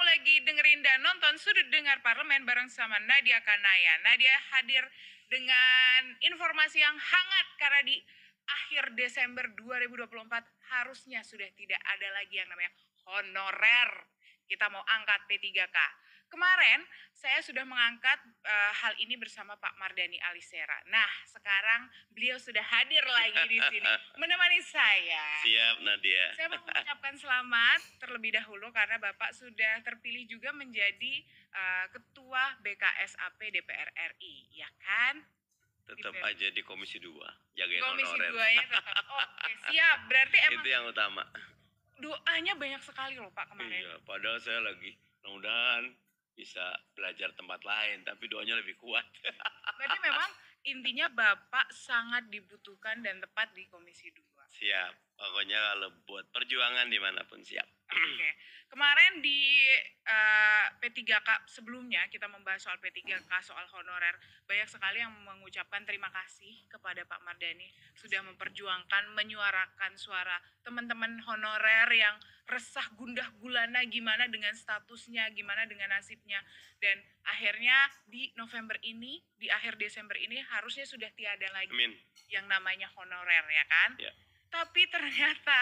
lagi dengerin dan nonton Sudut Dengar Parlemen bareng sama Nadia Kanaya. Nadia hadir dengan informasi yang hangat karena di akhir Desember 2024 harusnya sudah tidak ada lagi yang namanya honorer. Kita mau angkat P3K. Kemarin saya sudah mengangkat hal ini bersama Pak Mardhani Alisera. Nah, sekarang beliau sudah hadir lagi di sini menemani saya. Siap, Nadia. Saya mau mengucapkan selamat terlebih dahulu karena Bapak sudah terpilih juga menjadi Ketua BKSAP DPR RI, ya kan? Tetap aja di Komisi 2, jagain Komisi honorer. 2-nya tetap. Oke, siap. Berarti emang Itu yang utama. doanya banyak sekali loh Pak kemarin. Iya, padahal saya lagi mudah-mudahan bisa belajar tempat lain, tapi doanya lebih kuat. Berarti memang intinya Bapak sangat dibutuhkan dan tepat di Komisi 2. Siap, pokoknya kalau buat perjuangan dimanapun siap. Oke, kemarin di P3K sebelumnya kita membahas soal P3K, soal honorer. Banyak sekali yang mengucapkan terima kasih kepada Pak Mardhani sudah memperjuangkan, menyuarakan suara teman-teman honorer yang resah gundah gulana gimana dengan statusnya, gimana dengan nasibnya. Dan akhirnya di November ini, di akhir Desember ini harusnya sudah tiada lagi Amin. yang namanya honorer, ya kan? Ya. Tapi ternyata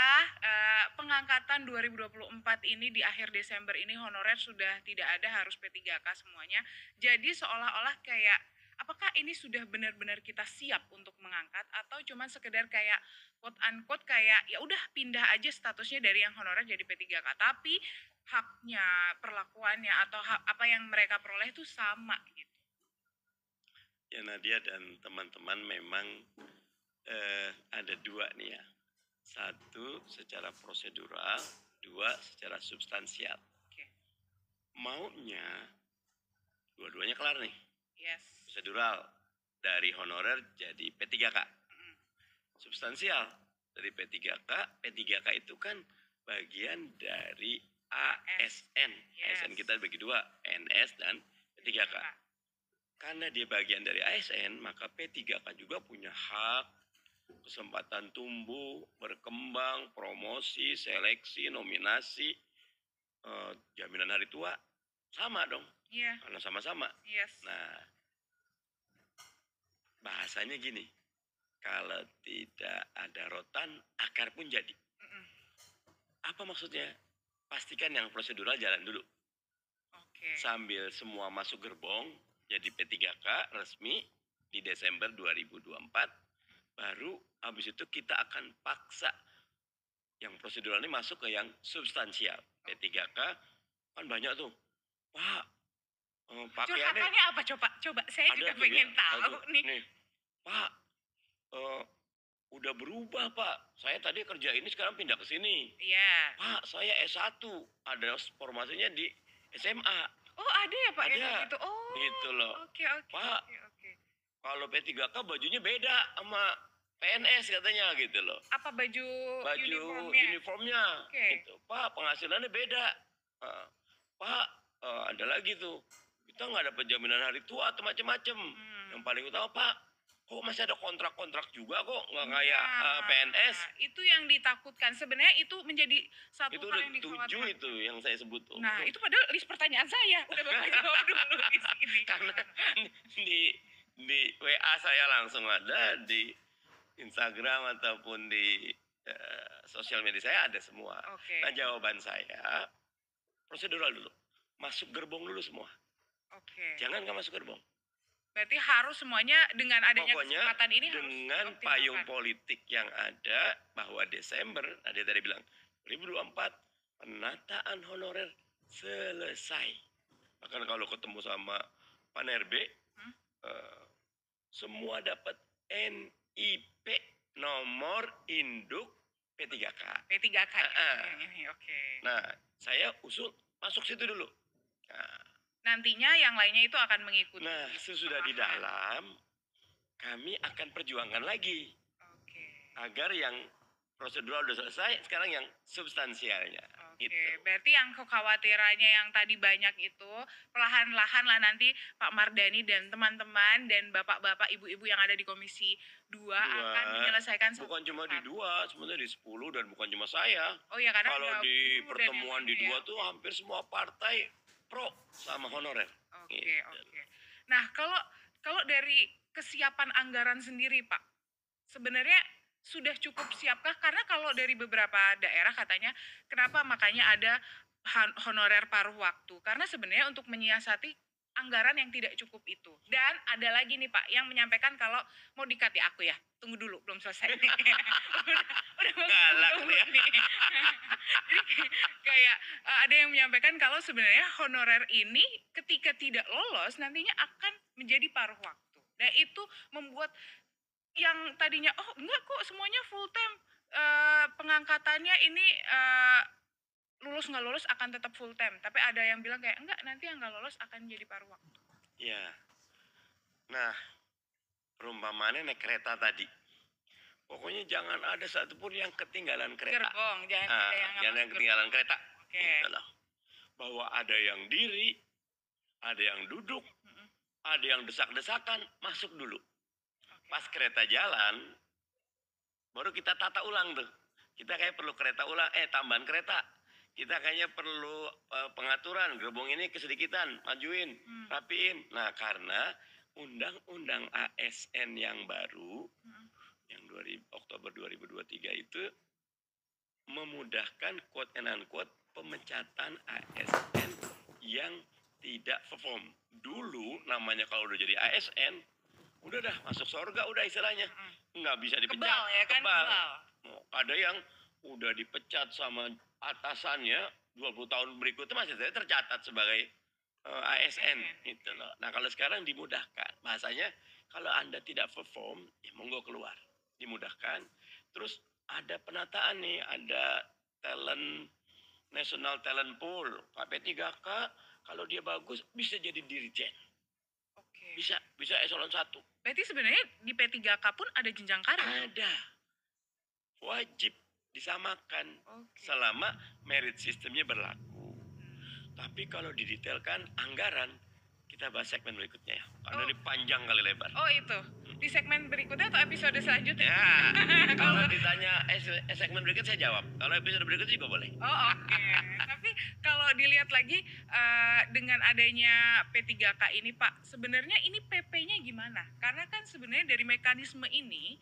pengangkatan 2024 ini di akhir Desember ini honorer sudah tidak ada, harus P3K semuanya. Jadi seolah-olah kayak apakah ini sudah benar-benar kita siap untuk mengangkat atau cuma sekedar kayak quote unquote kayak ya udah pindah aja statusnya dari yang honorer jadi P3K, tapi haknya, perlakuannya atau apa yang mereka peroleh itu sama gitu. Ya, Nadia dan teman-teman, memang ada dua nih ya. Satu secara prosedural, dua secara substansial. Oke. Maunya dua-duanya kelar nih. Yes. Prosedural dari honorer jadi P3K. Substansial dari P3K. P3K itu kan bagian dari ASN. Yes. ASN kita bagi dua, PNS dan P3K. Karena dia bagian dari ASN, maka P3K juga punya hak, kesempatan tumbuh, berkembang, promosi, seleksi, nominasi, jaminan hari tua, sama dong. Iya. Karena sama-sama. Yes. Nah, bahasanya gini, kalau tidak ada rotan, akar pun jadi. Apa maksudnya? Pastikan yang prosedural jalan dulu. Oke. Sambil semua masuk gerbong, jadi P3K resmi di Desember 2024. Baru habis itu kita akan paksa yang prosedural ini masuk ke yang substansial. P3K kan banyak tuh. Pak, pakaiannya curhatannya apa coba saya juga pengen tahu nih. Pak, udah berubah Pak. Saya tadi kerja ini sekarang pindah ke sini. Iya. Pak, saya S1. Ada formasinya di SMA. Oh, ada ya Pak Ada. ya gitu. Oh. Gitu loh. Oke. Pak, Oke. kalau P3K bajunya beda sama PNS katanya gitu loh. Apa baju uniformnya Oke. gitu. Pak, penghasilannya beda. Pak, ada lagi tuh, kita nggak dapat jaminan hari tua atau macam-macam. Yang paling utama Pak, kok masih ada kontrak-kontrak juga kok, nggak kayak PNS. Itu yang ditakutkan. Sebenarnya itu menjadi satu Itu hal udah yang dikhawatirkan. 7 itu yang saya sebut tuh. Nah, itu padahal list pertanyaan saya. Udah Bapak jawab dulu di sini. Karena di WA saya langsung ada, di Instagram ataupun di sosial media saya ada semua. Oke. Nah, jawaban saya prosedural dulu. Masuk gerbong dulu semua. Oke. Jangan nggak masuk gerbong. Berarti harus semuanya dengan adanya Pokoknya kesempatan ini dengan harus payung politik yang ada, bahwa Desember, ada tadi bilang 2024 penataan honorer selesai. Bahkan kalau ketemu sama Pak Nerbe, semua dapat NIP, nomor induk P3K. P3K. Oke. Nah, saya usul masuk situ dulu. Nah, nantinya yang lainnya itu akan mengikuti. Nah, sesudah di dalam, kami akan perjuangkan lagi. Oke. Agar yang prosedural udah selesai, sekarang yang substansialnya. Oke, Gitu. berarti yang kekhawatirannya yang tadi banyak itu perlahan-lahan lah nanti Pak Mardhani dan teman-teman dan bapak-bapak, ibu-ibu yang ada di Komisi 2 akan menyelesaikan satu Bukan cuma di persatu. 2, sebenarnya di 10 dan bukan cuma saya. Oh ya, karena Kalau ada di buruh dan yang pertemuan di lainnya 2 ya. tuh hampir semua partai pro sama honorer. Oke, Gitu. oke. Nah, kalau kalau dari kesiapan anggaran sendiri, Pak, sebenarnya sudah cukup siapkah? Karena kalau dari beberapa daerah katanya, kenapa makanya ada honorer paruh waktu? Karena sebenarnya untuk menyiasati anggaran yang tidak cukup itu. Dan ada lagi nih Pak, yang menyampaikan kalau mau dikat ya aku ya. Tunggu dulu, belum selesai nih. udah mau Galak tunggu dia. nih. Jadi kayak ada yang menyampaikan kalau sebenarnya honorer ini ketika tidak lolos nantinya akan menjadi paruh waktu. Dan itu membuat yang tadinya oh enggak kok semuanya full time, pengangkatannya ini lulus nggak lulus akan tetap full time, tapi ada yang bilang kayak enggak, nanti yang nggak lolos akan jadi paruh waktu. Ya. Nah, perumpamaannya naik kereta tadi. Pokoknya jangan ada satupun yang ketinggalan kereta. Gerbong jangan ada yang Jangan yang ketinggalan gerbong. kereta. Oke. Gitu loh. Bahwa ada yang diri, ada yang duduk, ada yang desak-desakan, masuk dulu. Pas kereta jalan, baru kita tata ulang tuh. Kita kayak perlu kereta ulang, tambahan kereta. Kita kayaknya perlu pengaturan, gerbong ini kesedikitan, majuin, rapiin. Nah, karena undang-undang ASN yang baru, yang Oktober 2023 itu memudahkan quote and unquote pemecatan ASN yang tidak perform. Dulu namanya kalau udah jadi ASN, udah dah masuk surga udah istilahnya. Nggak bisa dipecat. Kebal ya kan, kebal. Ada yang udah dipecat sama atasannya 20 tahun berikutnya masih tercatat sebagai ASN gitu loh. Nah, kalau sekarang dimudahkan. Bahasanya kalau Anda tidak perform, ya monggo keluar. Dimudahkan. Terus ada penataan nih, ada talent National Talent Pool, KP3K, kalau dia bagus bisa jadi dirjen. Oke. Bisa eselon 1. Berarti sebenarnya di P3K pun ada jenjang karir. Ada. Wajib disamakan Oke. selama merit sistemnya berlaku. Tapi kalau didetailkan anggaran, kita bahas segmen berikutnya ya. Karena ini panjang kali lebar. Oh itu, di segmen berikutnya atau episode selanjutnya? Ya, kalau ditanya segmen berikut saya jawab. Kalau episode berikutnya juga boleh. Oh oke. Tapi kalau dilihat lagi dengan adanya P3K ini Pak, sebenarnya ini PP-nya gimana? Karena kan sebenarnya dari mekanisme ini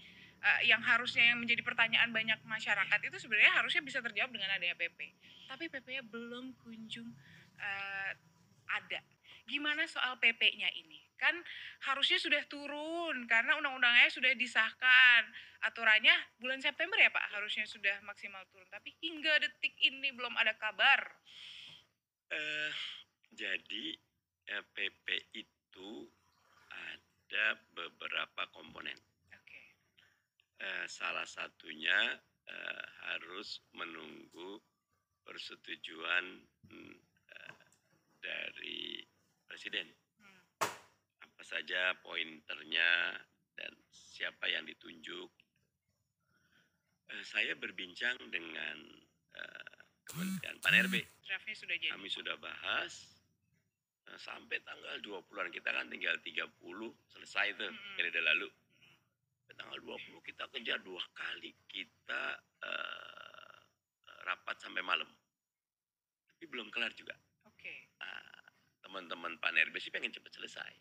yang harusnya yang menjadi pertanyaan banyak masyarakat itu sebenarnya harusnya bisa terjawab dengan adanya PP. Tapi PP-nya belum kunjung ada. Gimana soal PP-nya ini? Kan harusnya sudah turun karena undang-undangnya sudah disahkan. Aturannya bulan September ya Pak, harusnya sudah maksimal turun. Tapi hingga detik ini belum ada kabar. Jadi PP itu ada beberapa komponen. Oke. Salah satunya harus menunggu persetujuan dari presiden. Apa saja pointernya dan siapa yang ditunjuk. Saya berbincang dengan Kementerian Pan-RB. Draftnya sudah jadi. Kami sudah bahas sampai tanggal 20-an, kita kan tinggal 30 selesai tuh periode lalu. Tanggal 20 kita kejar 2 kali, kita rapat sampai malam. Tapi belum kelar juga. Oke. Teman-teman Pan-RB sih pengen cepat selesai.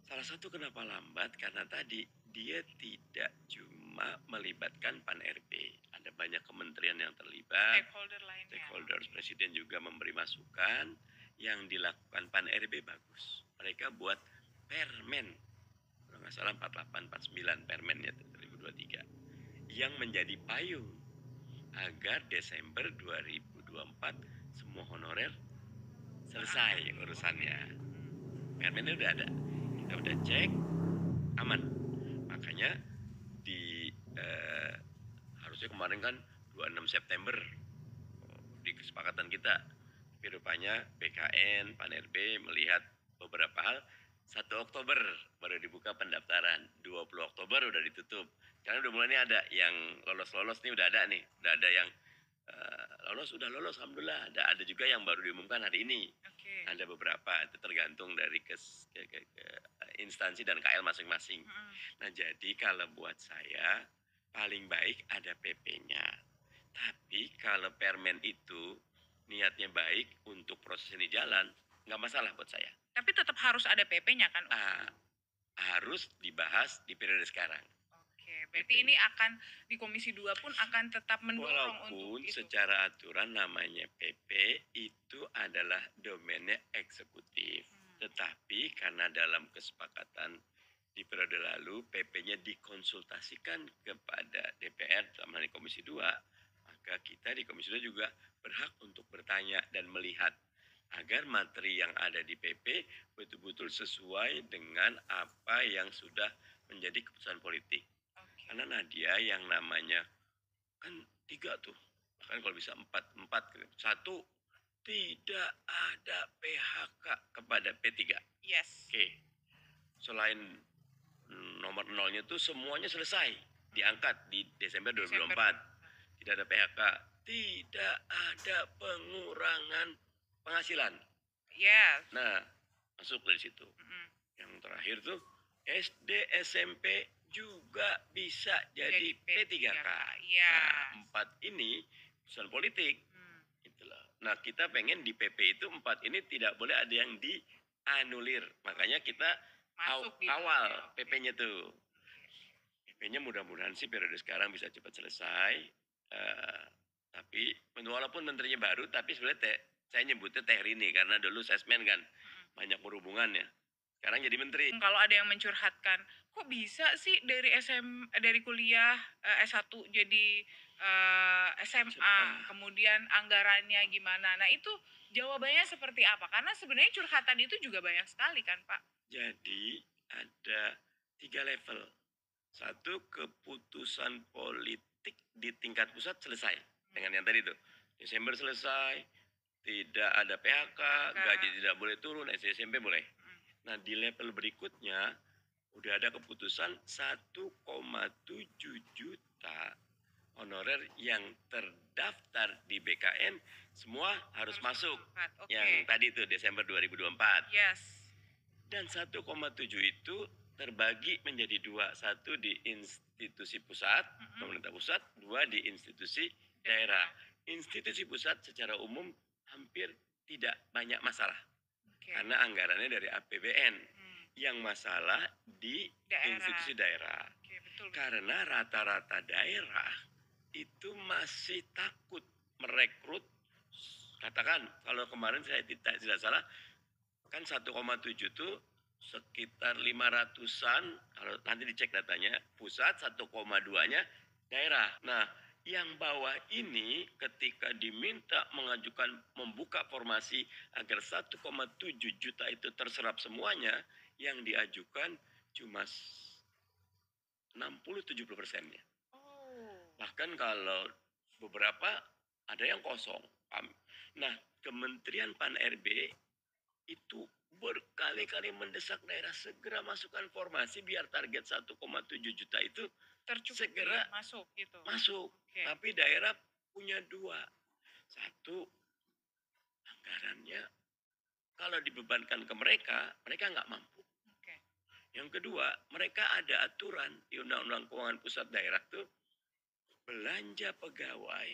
Salah satu kenapa lambat karena tadi dia tidak cuma melibatkan Pan-RB. Ada banyak kementerian yang terlibat. Stakeholder lainnya. Stakeholders, presiden juga memberi masukan. Yang dilakukan Pan-RB bagus. Mereka buat permen. Kalau nggak salah 48, 49 permennya 2023. Yang menjadi payung agar Desember 2024 semua honorer selesai urusannya. Permennya udah ada. Kita udah cek, aman. Makanya di harusnya kemarin kan 26 September di kesepakatan kita. Tapi rupanya BKN, Pan-RB melihat beberapa hal. 1 Oktober baru dibuka pendaftaran, 20 Oktober udah ditutup. Karena udah mulai nih ada yang lolos nih, udah ada nih, udah ada yang udah lolos alhamdulillah. Ada juga yang baru diumumkan hari ini. Oke. Ada beberapa, itu tergantung dari ke instansi dan KL masing-masing. Nah, jadi kalau buat saya paling baik ada PP-nya. Tapi kalau permen itu niatnya baik untuk proses ini jalan, nggak masalah buat saya. Tapi tetap harus ada PP-nya kan? Harus dibahas di periode sekarang. Oke, berarti ini akan di Komisi 2 pun akan tetap mendorong untuk Walaupun itu. secara aturan namanya PP itu adalah domainnya eksekutif. Tetapi karena dalam kesepakatan di periode lalu PP-nya dikonsultasikan kepada DPR dalam hal ini Komisi 2, maka kita di Komisi 2 juga berhak untuk bertanya dan melihat agar materi yang ada di PP betul-betul sesuai dengan apa yang sudah menjadi keputusan politik. Karena Nadia yang namanya kan 3 tuh, bahkan kalau bisa 4. 1, tidak ada PHK kepada P3. Yes. Oke. Selain nomor 0-nya tuh semuanya selesai diangkat di Desember 2024. Tidak ada PHK, tidak ada pengurangan penghasilan. Yes. Nah, masuk dari situ. Yang terakhir tuh SD, SMP juga bisa jadi P3K. Yes. Nah, 4 ini urusan politik. Itulah. Nah, kita pengen di PP itu 4 ini tidak boleh ada yang dianulir. Makanya kita awal PP-nya tuh. PP-nya mudah-mudahan sih periode sekarang bisa cepat selesai. Tapi walaupun menterinya baru, tapi sebenarnya saya nyebutnya Teh Rini karena dulu sesmen kan banyak berhubungannya. Sekarang jadi menteri. Kalau ada yang mencurhatkan, kok bisa sih dari kuliah S1 jadi SMA, kemudian anggarannya gimana? Nah, itu jawabannya seperti apa? Karena sebenarnya curhatan itu juga banyak sekali kan, Pak? Jadi ada 3 level. 1, keputusan politik di tingkat pusat selesai dengan yang tadi tuh. Desember selesai, tidak ada PHK, gaji tidak boleh turun, SD SMP boleh. Nah, di level berikutnya udah ada keputusan 1,7 juta honorer yang terdaftar di BKN semua harus masuk. Okay. Yang tadi itu Desember 2024. Yes. Dan 1,7 itu terbagi menjadi 2. 1 di institusi pusat, pemerintah pusat, 2 di institusi daerah. Institusi pusat secara umum hampir tidak banyak masalah. Karena anggarannya dari APBN. Yang masalah di institusi daerah. Betul. Karena rata-rata daerah itu masih takut merekrut. Katakan kalau kemarin saya tidak salah kan 1,7 itu sekitar 500-an, kalau nanti dicek datanya, pusat 1,2-nya daerah. Nah, yang bawah ini ketika diminta mengajukan membuka formasi agar 1,7 juta itu terserap semuanya, yang diajukan cuma 60-70%-nya. Bahkan kalau beberapa ada yang kosong. Nah, Kementerian Pan-RB itu berkali-kali mendesak daerah segera masukkan formasi biar target 1,7 juta itu segera masuk gitu. Masuk. Tapi daerah punya 2. 1, anggarannya kalau dibebankan ke mereka nggak mampu. Yang kedua, mereka ada aturan di Undang-Undang Keuangan Pusat Daerah tuh belanja pegawai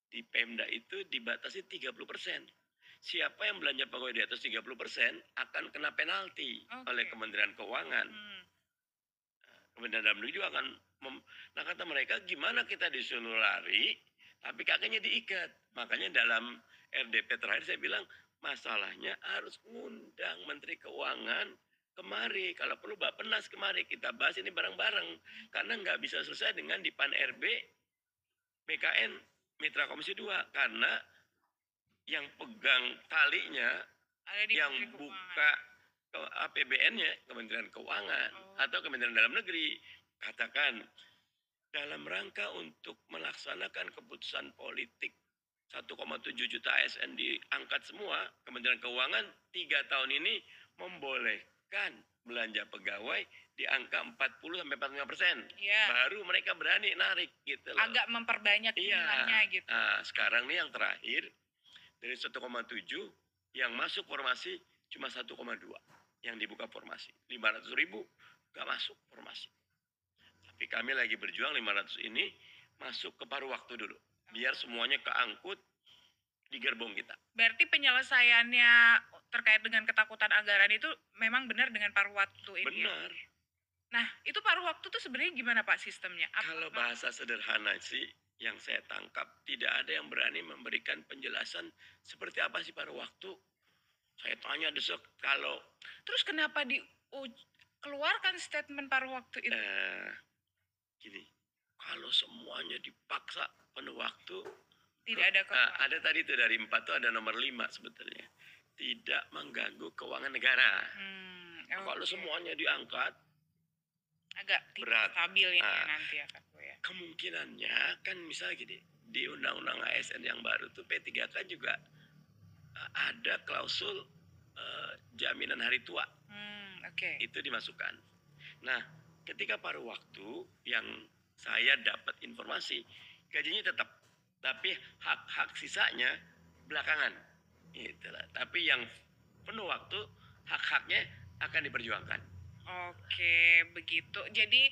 di Pemda itu dibatasi 30%. Siapa yang belanja pegawai di atas 30% akan kena penalti oleh Kementerian Keuangan. Kementerian Dalam Negeri juga akan nah, kata mereka gimana kita disuruh lari tapi kakinya diikat. Makanya dalam RDP terakhir saya bilang masalahnya harus ngundang Menteri Keuangan kemari. Kalau perlu Bappenas kemari, kita bahas ini bareng-bareng. Karena nggak bisa selesai dengan di Pan-RB BKN Mitra Komisi 2. Karena yang pegang talinya, yang buka APBN-nya Kementerian Keuangan atau Kementerian Dalam Negeri. Katakan, dalam rangka untuk melaksanakan keputusan politik 1,7 juta ASN diangkat semua, Kementerian Keuangan 3 tahun ini membolehkan belanja pegawai di angka 40-45%. Iya. Baru mereka berani narik gitu loh. Agak memperbanyak Iya. pilihannya gitu. Nah, sekarang nih yang terakhir dari 1,7 yang masuk formasi cuma 1,2 yang dibuka formasi. 500.000 gak masuk formasi. Tapi kami lagi berjuang 500 ini masuk ke paruh waktu dulu. Biar semuanya keangkut di gerbong kita. Berarti penyelesaiannya terkait dengan ketakutan anggaran itu memang benar dengan paruh waktu ini ya? Benar. Nah, itu paruh waktu tuh sebenarnya gimana Pak sistemnya? Kalau bahasa sederhana sih yang saya tangkap tidak ada yang berani memberikan penjelasan seperti apa sih paruh waktu. Saya tanya desek kalau Terus kenapa keluarkan statement paruh waktu itu? gini, kalau semuanya dipaksa penuh waktu, Tidak ada ada tadi tuh dari 4 tuh ada nomor 5 sebetulnya. Tidak mengganggu keuangan negara. Kalau semuanya diangkat, agak tidak berat. stabil ini nanti ya Kak Bu ya. Kemungkinannya kan misalnya gini, di undang-undang ASN yang baru tuh P3K juga ada klausul jaminan hari tua. Oke. Itu dimasukkan. Nah, ketika paruh waktu yang saya dapat informasi, gajinya tetap, tapi hak-hak sisanya belakangan. Itulah. Tapi yang penuh waktu, hak-haknya akan diperjuangkan. Oke, begitu. Jadi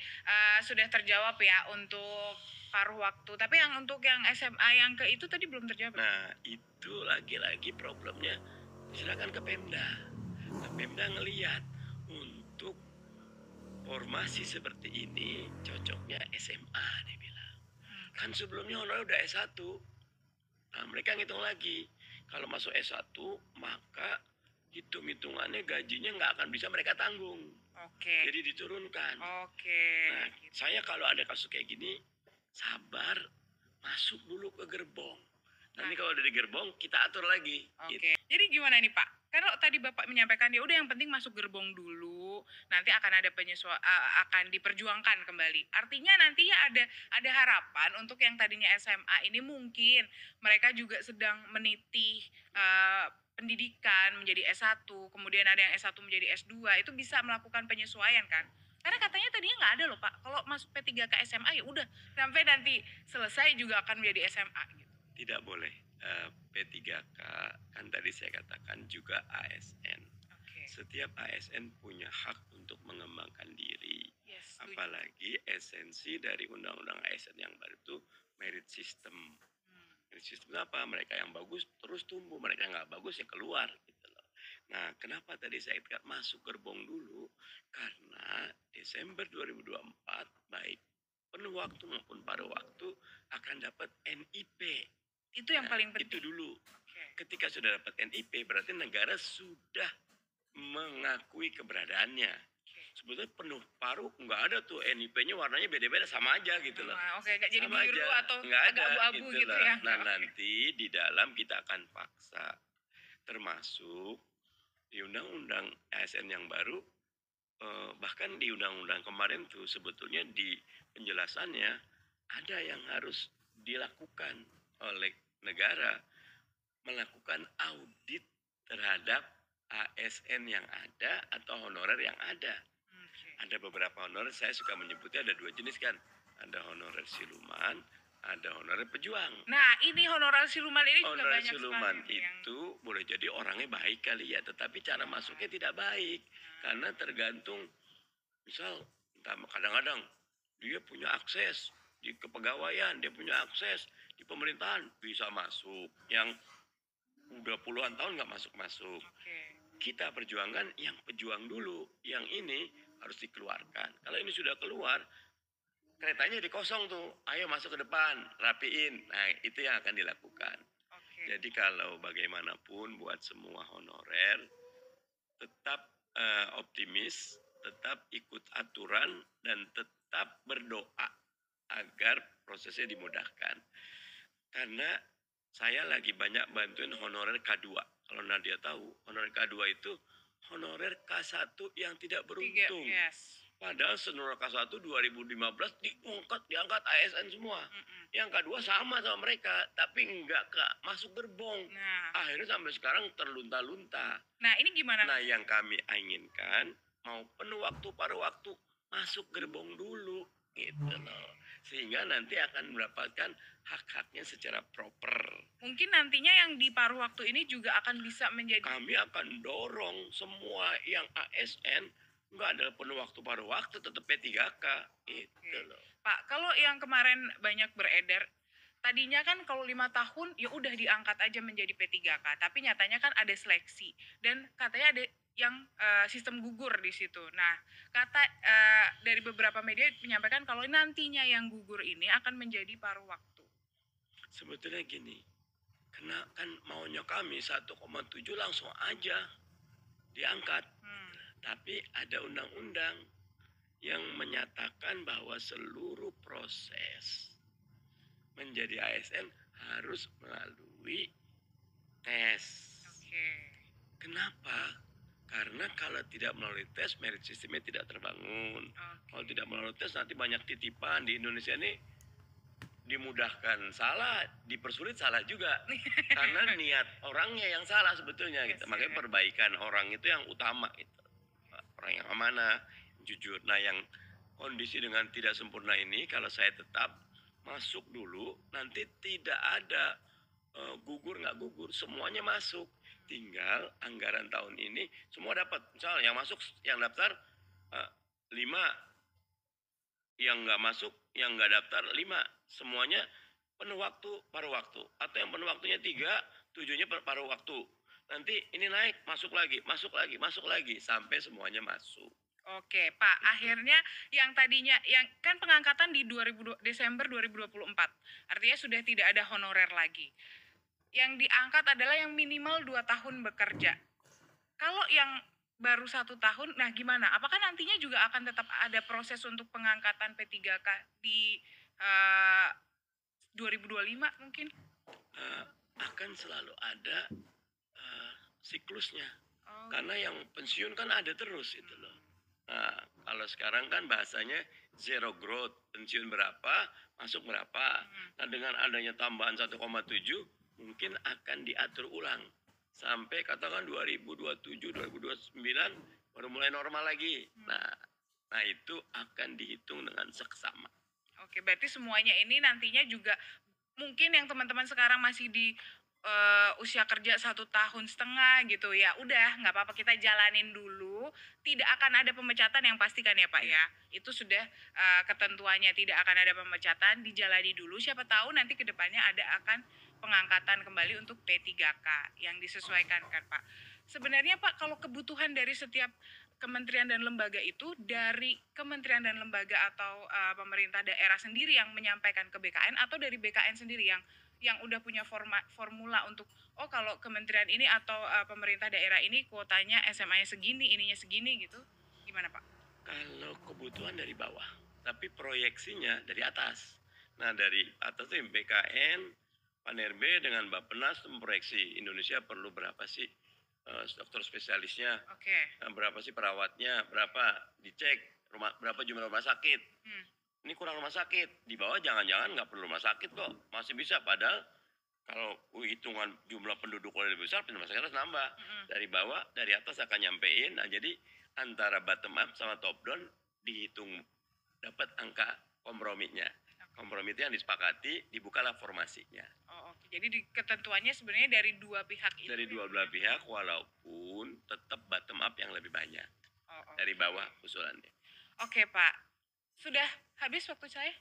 sudah terjawab ya untuk paruh waktu. Tapi yang untuk yang SMA yang ke itu tadi belum terjawab. Nah, itu lagi-lagi problemnya diserahkan ke Pemda. Nah, Pemda ngelihat untuk formasi seperti ini cocoknya SMA dia bilang. Kan sebelumnya honorer udah S1. Nah, mereka ngitung lagi. Kalau masuk S1, maka hitung-hitungannya gajinya nggak akan bisa mereka tanggung. Oke. Jadi diturunkan. Oke. Nah, saya kalau ada kasus kayak gini, sabar, masuk dulu ke gerbong. Nanti kalau udah di gerbong, kita atur lagi. Oke. Gitu. Jadi gimana nih Pak? Kalau tadi Bapak menyampaikan ya udah yang penting masuk gerbong dulu, nanti akan ada akan diperjuangkan kembali. Artinya nantinya ada harapan untuk yang tadinya SMA ini mungkin mereka juga sedang meniti pendidikan menjadi S1, kemudian ada yang S1 menjadi S2, itu bisa melakukan penyesuaian kan? Karena katanya tadinya nggak ada loh Pak, kalau masuk P3 ke SMA ya udah sampai nanti selesai juga akan menjadi SMA gitu. Tidak boleh. P3K kan tadi saya katakan juga ASN. Oke. Setiap ASN punya hak untuk mengembangkan diri. Yes, apalagi esensi dari undang-undang ASN yang baru itu merit system. Merit system apa? Mereka yang bagus terus tumbuh, mereka nggak bagus ya keluar gitu loh. Nah, kenapa tadi saya katakan masuk gerbong dulu? Karena Desember 2024 baik penuh waktu maupun paruh waktu akan dapat NIP. Itu yang paling penting. Itu dulu. Okay. Ketika sudah dapat NIP berarti negara sudah mengakui keberadaannya. Sebetulnya penuh paruh nggak ada tuh NIP-nya warnanya beda-beda sama aja gitu loh. Oke, nggak jadi sama biru aja. atau nggak ada abu-abu gitu ya. Nah, nanti di dalam kita akan paksa termasuk di undang-undang ASN yang baru, bahkan di undang-undang kemarin tuh sebetulnya di penjelasannya ada yang harus dilakukan oleh negara, melakukan audit terhadap ASN yang ada atau honorer yang ada. Ada beberapa honorer, saya suka menyebutnya ada 2 jenis kan. Ada honorer siluman, ada honorer pejuang. Nah, ini honorer siluman ini juga Honorer banyak siluman sekali itu boleh jadi orangnya baik kali ya, tetapi cara masuknya tidak baik. Karena tergantung, misal kadang-kadang dia punya akses di kepegawaian, dia punya akses di pemerintahan, bisa masuk. Yang udah puluhan tahun nggak masuk-masuk. Kita perjuangkan yang pejuang dulu, yang ini harus dikeluarkan. Kalau ini sudah keluar, keretanya dikosong tuh, ayo masuk ke depan, rapiin. Nah, itu yang akan dilakukan. Jadi kalau bagaimanapun buat semua honorer, tetap optimis, tetap ikut aturan, dan tetap berdoa agar prosesnya dimudahkan. Karena saya lagi banyak bantuin honorer K2. Kalau Nadia tahu, honorer K2 itu honorer K1 yang tidak beruntung. Padahal honorer K1 2015 diangkat ASN semua. Yang K2 sama mereka, tapi enggak masuk gerbong. Akhirnya sampai sekarang terlunta-lunta. Nah, ini gimana? Nah, yang kami inginkan, mau penuh waktu, paruh waktu, masuk gerbong dulu gitu loh. Sehingga nanti akan mendapatkan hak-haknya secara proper. Mungkin nantinya yang di paruh waktu ini juga akan bisa menjadi. Kami akan dorong semua yang ASN nggak ada penuh waktu paruh waktu, tetap P3K gitu loh. Pak, kalau yang kemarin banyak beredar, tadinya kan kalau 5 tahun ya udah diangkat aja menjadi P3K, tapi nyatanya kan ada seleksi dan katanya ada yang sistem gugur di situ. Nah, kata dari beberapa media menyampaikan kalau nantinya yang gugur ini akan menjadi paruh waktu. Sebetulnya gini, karena kan maunya kami 1,7 langsung aja diangkat. Tapi ada undang-undang yang menyatakan bahwa seluruh proses menjadi ASN harus melalui tes. Kenapa? Karena kalau tidak melalui tes, merit sistemnya tidak terbangun. Kalau tidak melalui tes, nanti banyak titipan di Indonesia ini dimudahkan salah, dipersulit salah juga. Karena niat orangnya yang salah sebetulnya gitu. Makanya perbaikan orang itu yang utama itu. Orang yang amanah, jujur. Nah, yang kondisi dengan tidak sempurna ini kalau saya tetap masuk dulu, nanti tidak ada gugur nggak gugur, semuanya masuk. Tinggal anggaran tahun ini semua dapat. Misalnya yang masuk, yang daftar 5, yang nggak masuk, yang nggak daftar 5, semuanya penuh waktu, paruh waktu. Atau yang penuh waktunya 3, 7-nya paruh waktu. Nanti ini naik, masuk lagi, sampai semuanya masuk. Oke, Pak. Akhirnya yang tadinya yang kan pengangkatan di Desember 2024. Artinya sudah tidak ada honorer lagi. Yang diangkat adalah yang minimal 2 tahun bekerja. Kalau yang baru 1 tahun, nah gimana? Apakah nantinya juga akan tetap ada proses untuk pengangkatan P3K di 2025 mungkin? Akan selalu ada siklusnya. Karena yang pensiun kan ada terus itu loh. Nah, kalau sekarang kan bahasanya zero growth, pensiun berapa, masuk berapa. Nah, dengan adanya tambahan 1,7 mungkin akan diatur ulang sampai katakan 2027, 2029 baru mulai normal lagi. Nah itu akan dihitung dengan seksama. Oke, berarti semuanya ini nantinya juga mungkin yang teman-teman sekarang masih di usia kerja 1,5 tahun gitu ya, udah nggak apa-apa, kita jalanin dulu, tidak akan ada pemecatan yang pastikan ya Pak ya, itu sudah ketentuannya, tidak akan ada pemecatan, dijalani dulu, siapa tahu nanti kedepannya ada akan pengangkatan kembali untuk P3K yang disesuaikan kan Pak. Sebenarnya Pak, kalau kebutuhan dari setiap kementerian dan lembaga itu, dari kementerian dan lembaga atau pemerintah daerah sendiri yang menyampaikan ke BKN, atau dari BKN sendiri yang udah punya formula untuk kalau kementerian ini atau pemerintah daerah ini kuotanya SMA-nya segini, ininya segini gitu, gimana Pak? Kalau kebutuhan dari bawah, tapi proyeksinya dari atas. Nah, dari atas itu BKN, PANRB dengan Bappenas memproyeksi Indonesia perlu berapa sih dokter spesialisnya, berapa sih perawatnya, berapa dicek, berapa jumlah rumah sakit. Ini kurang rumah sakit, di bawah jangan-jangan nggak perlu rumah sakit kok, masih bisa. Padahal kalau hitungan jumlah penduduk lebih besar, rumah sakit harus nambah. Dari bawah, dari atas akan nyampein. Nah, jadi antara bottom up sama top down dihitung, dapat angka komprominya. Kompromi itu yang disepakati, dibukalah formasinya. Jadi ketentuannya sebenarnya dari dua pihak itu. Dari dua belah pihak, walaupun tetap bottom up yang lebih banyak. Dari bawah usulannya. Oke Pak, sudah habis waktu saya?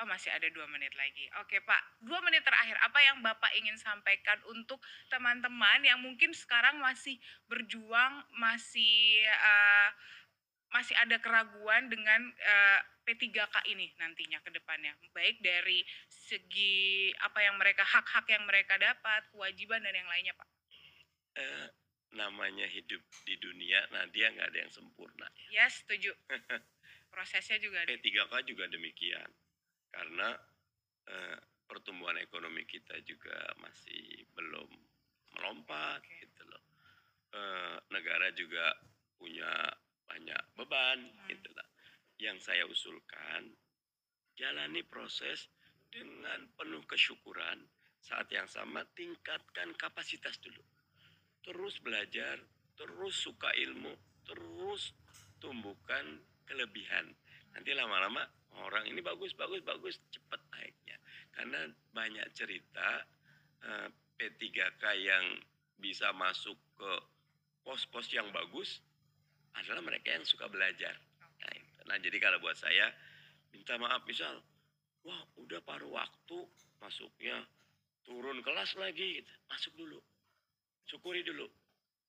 Masih ada 2 menit lagi. Oke Pak, 2 menit terakhir, apa yang Bapak ingin sampaikan untuk teman-teman yang mungkin sekarang masih berjuang, masih ada keraguan dengan P3K ini nantinya ke depannya, baik dari segi apa yang mereka, hak-hak yang mereka dapat, kewajiban dan yang lainnya Pak? Namanya hidup di dunia, nah dia nggak ada yang sempurna. Ya, setuju. Prosesnya juga ada. P3K juga demikian, karena pertumbuhan ekonomi kita juga masih belum melompat gitu loh. Negara juga punya banyak beban gitu loh. Yang saya usulkan, jalani proses dengan penuh kesyukuran, saat yang sama tingkatkan kapasitas dulu. Terus belajar, terus suka ilmu, terus tumbuhkan kelebihan. Nanti lama-lama orang ini bagus, bagus, bagus, cepat naiknya. Karena banyak cerita P3K yang bisa masuk ke pos-pos yang bagus adalah mereka yang suka belajar. Nah, jadi kalau buat saya, minta maaf misal, wah udah paruh waktu masuknya, turun kelas lagi, gitu. Masuk dulu, syukuri dulu.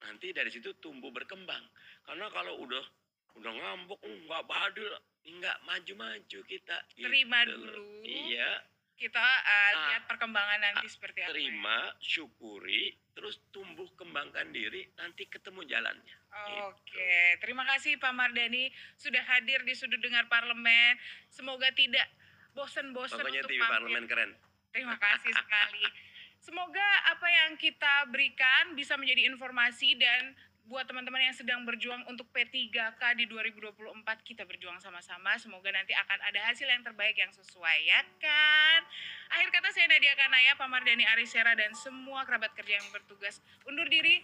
Nanti dari situ tumbuh berkembang. Karena kalau udah ngambek, nggak badul, nggak maju-maju kita. Terima gitu. dulu. Iya. Kita lihat perkembangan nanti seperti apa. Terima, syukuri, terus tumbuh kembangkan diri, nanti ketemu jalannya. Oke, terima kasih Pak Mardhani sudah hadir di Sudut Dengar Parlemen. Semoga tidak bosan-bosan Pokoknya untuk TV Parlemen keren. Terima kasih sekali. Semoga apa yang kita berikan bisa menjadi informasi, dan buat teman-teman yang sedang berjuang untuk P3K di 2024, kita berjuang sama-sama. Semoga nanti akan ada hasil yang terbaik yang sesuai, ya kan? Akhir kata, saya Nadia Kanaya, Pak Mardhani Alisera, dan semua kerabat kerja yang bertugas undur diri.